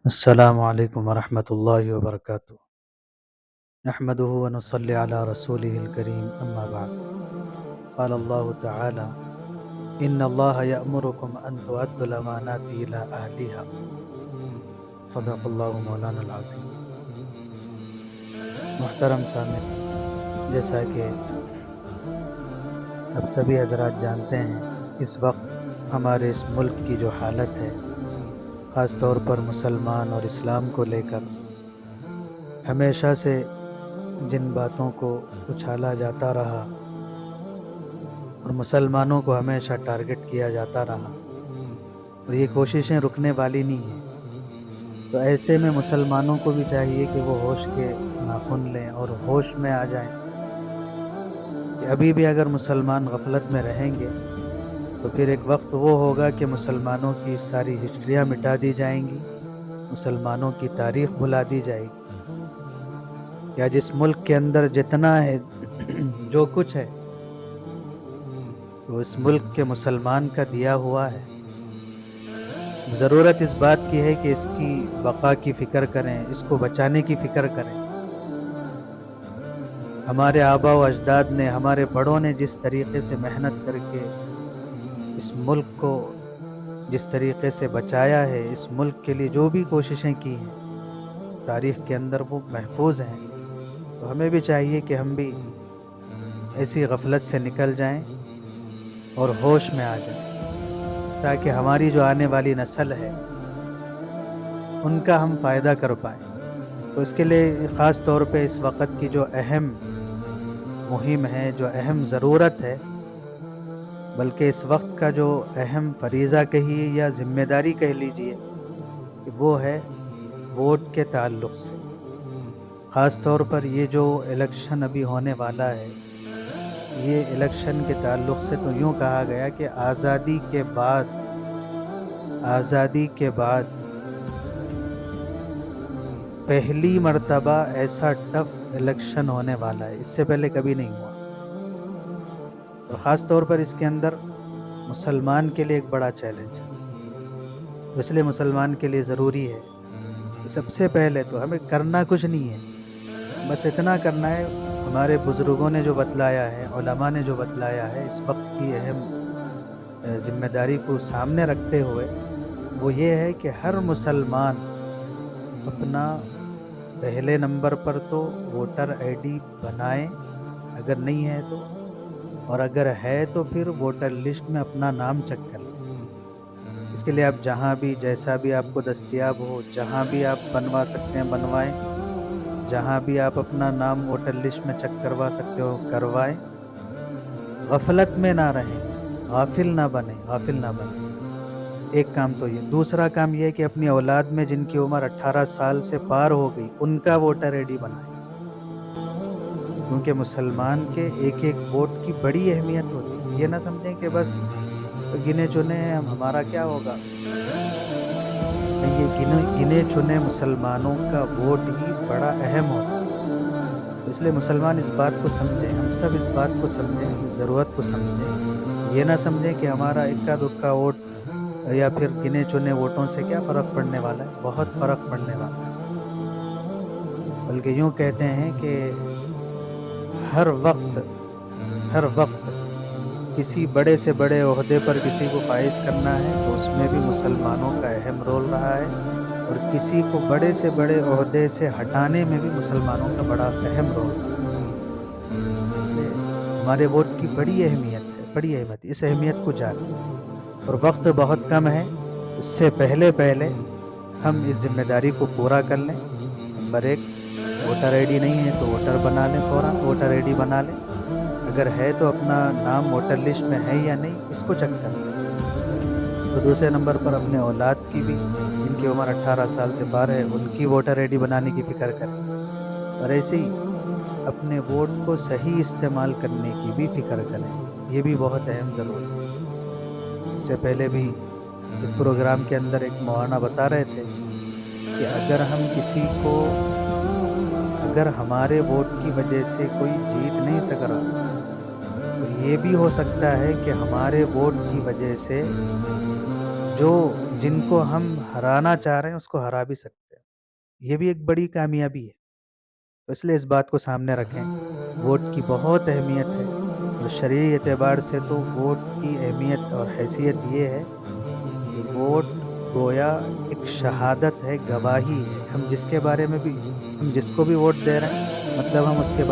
السلام علیکم ورحمۃ اللہ وبرکاتہ۔ نحمدہ ونصلی علی رسولہ الکریم، اما بعد۔ قال اللہ تعالی ان اللہ یأمرکم ان تؤدوا الامانات الی اہلها، صدق اللہ مولانا العظیم۔ محترم سامعین، جیسا کہ اب سبھی حضرات جانتے ہیں، اس وقت ہمارے اس ملک کی جو حالت ہے، خاص طور پر مسلمان اور اسلام کو لے کر ہمیشہ سے جن باتوں کو اچھالا جاتا رہا اور مسلمانوں کو ہمیشہ ٹارگٹ کیا جاتا رہا، اور یہ کوششیں رکنے والی نہیں ہیں، تو ایسے میں مسلمانوں کو بھی چاہیے کہ وہ ہوش کے ناخن لیں اور ہوش میں آ جائیں کہ ابھی بھی اگر مسلمان غفلت میں رہیں گے تو پھر ایک وقت وہ ہوگا کہ مسلمانوں کی ساری ہسٹریاں مٹا دی جائیں گی، مسلمانوں کی تاریخ بھلا دی جائے گی، یا جس ملک کے اندر جتنا ہے جو کچھ ہے تو اس ملک کے مسلمان کا دیا ہوا ہے۔ ضرورت اس بات کی ہے کہ اس کی بقا کی فکر کریں، اس کو بچانے کی فکر کریں۔ ہمارے آبا و اجداد نے، ہمارے بڑوں نے جس طریقے سے محنت کر کے اس ملک کو جس طریقے سے بچایا ہے، اس ملک کے لیے جو بھی کوششیں کی ہیں تاریخ کے اندر وہ محفوظ ہیں، تو ہمیں بھی چاہیے کہ ہم بھی ایسی غفلت سے نکل جائیں اور ہوش میں آ جائیں، تاکہ ہماری جو آنے والی نسل ہے ان کا ہم فائدہ کر پائیں۔ تو اس کے لیے خاص طور پہ اس وقت کی جو اہم مہم ہے، جو اہم ضرورت ہے، بلکہ اس وقت کا جو اہم فریضہ کہیے یا ذمہ داری کہہ لیجئے، کہ وہ ہے ووٹ کے تعلق سے۔ خاص طور پر یہ جو الیکشن ابھی ہونے والا ہے، یہ الیکشن کے تعلق سے تو یوں کہا گیا کہ آزادی کے بعد پہلی مرتبہ ایسا ٹف الیکشن ہونے والا ہے، اس سے پہلے کبھی نہیں ہوا، اور خاص طور پر اس کے اندر مسلمان کے لیے ایک بڑا چیلنج ہے۔ اس لیے مسلمان کے لیے ضروری ہے کہ سب سے پہلے تو ہمیں کرنا کچھ نہیں ہے، بس اتنا کرنا ہے، ہمارے بزرگوں نے جو بتلایا ہے، علماء نے جو بتلایا ہے، اس وقت کی اہم ذمہ داری کو سامنے رکھتے ہوئے، وہ یہ ہے کہ ہر مسلمان اپنا پہلے نمبر پر تو ووٹر آئی ڈی بنائیں، اگر نہیں ہے تو، اور اگر ہے تو پھر ووٹر لسٹ میں اپنا نام چیک کر لیں۔ اس کے لیے آپ جہاں بھی جیسا بھی آپ کو دستیاب ہو، جہاں بھی آپ بنوا سکتے ہیں بنوائیں، جہاں بھی آپ اپنا نام ووٹر لسٹ میں چیک کروا سکتے ہو کروائیں۔ غفلت میں نہ رہیں، غافل نہ بنیں۔ ایک کام تو یہ، دوسرا کام یہ ہے کہ اپنی اولاد میں جن کی عمر 18 سال سے پار ہو گئی ان کا ووٹر آئی ڈی بنائیں، کیونکہ مسلمان کے ایک ایک ووٹ کی بڑی اہمیت ہوتی ہے۔ یہ نہ سمجھیں کہ بس گنے چنے ہیں، ہمارا کیا ہوگا، نہیں، یہ گنے چنے مسلمانوں کا ووٹ ہی بڑا اہم ہوتا ہے۔ اس لیے مسلمان اس بات کو سمجھیں، ہم سب اس بات کو سمجھیں، اس ضرورت کو سمجھیں، یہ نہ سمجھیں کہ ہمارا اکا دکا ووٹ یا پھر گنے چنے ووٹوں سے کیا فرق پڑنے والا ہے، بہت فرق پڑنے والا ہے۔ بلکہ یوں کہتے ہیں کہ ہر وقت کسی بڑے سے بڑے عہدے پر کسی کو فائز کرنا ہے تو اس میں بھی مسلمانوں کا اہم رول رہا ہے، اور کسی کو بڑے سے بڑے عہدے سے ہٹانے میں بھی مسلمانوں کا بڑا اہم رول رہا ہے۔ اس لیے ہمارے ووٹ کی بڑی اہمیت ہے، اس اہمیت کو جانیں، اور وقت بہت کم ہے، اس سے پہلے ہم اس ذمہ داری کو پورا کر لیں۔ نمبر 1، ووٹر آئی ڈی نہیں ہے تو ووٹر بنا لیں، فوراً ووٹر آئی ڈی بنا لیں، اگر ہے تو اپنا نام ووٹر لسٹ میں ہے یا نہیں اس کو چیک کر لیں، اور دوسرے نمبر پر اپنے اولاد کی بھی، جن کی عمر 18 سال سے پار ہے، ان کی ووٹر آئی ڈی بنانے کی فکر کریں، اور ایسے ہی اپنے ووٹ کو صحیح استعمال کرنے کی بھی فکر کریں، یہ بھی بہت اہم ضرورت ہے۔ اس سے پہلے بھی ایک پروگرام کے اندر ایک مولانا بتا رہے تھے کہ اگر ہمارے ووٹ کی وجہ سے کوئی جیت نہیں سک رہا تو یہ بھی ہو سکتا ہے کہ ہمارے ووٹ کی وجہ سے جن کو ہم ہرانا چاہ رہے ہیں اس کو ہرا بھی سکتے ہیں، یہ بھی ایک بڑی کامیابی ہے۔ تو اس لیے اس بات کو سامنے رکھیں، ووٹ کی بہت اہمیت ہے، اور شرعی اعتبار سے تو ووٹ کی اہمیت اور حیثیت یہ ہے کہ ووٹ گویا ایک شہادت ہے، گواہی ہے، ہم جس کے بارے میں بھی ہم جس کو بھی ووٹ دے رہے ہیں مطلب ہم اس کے بارے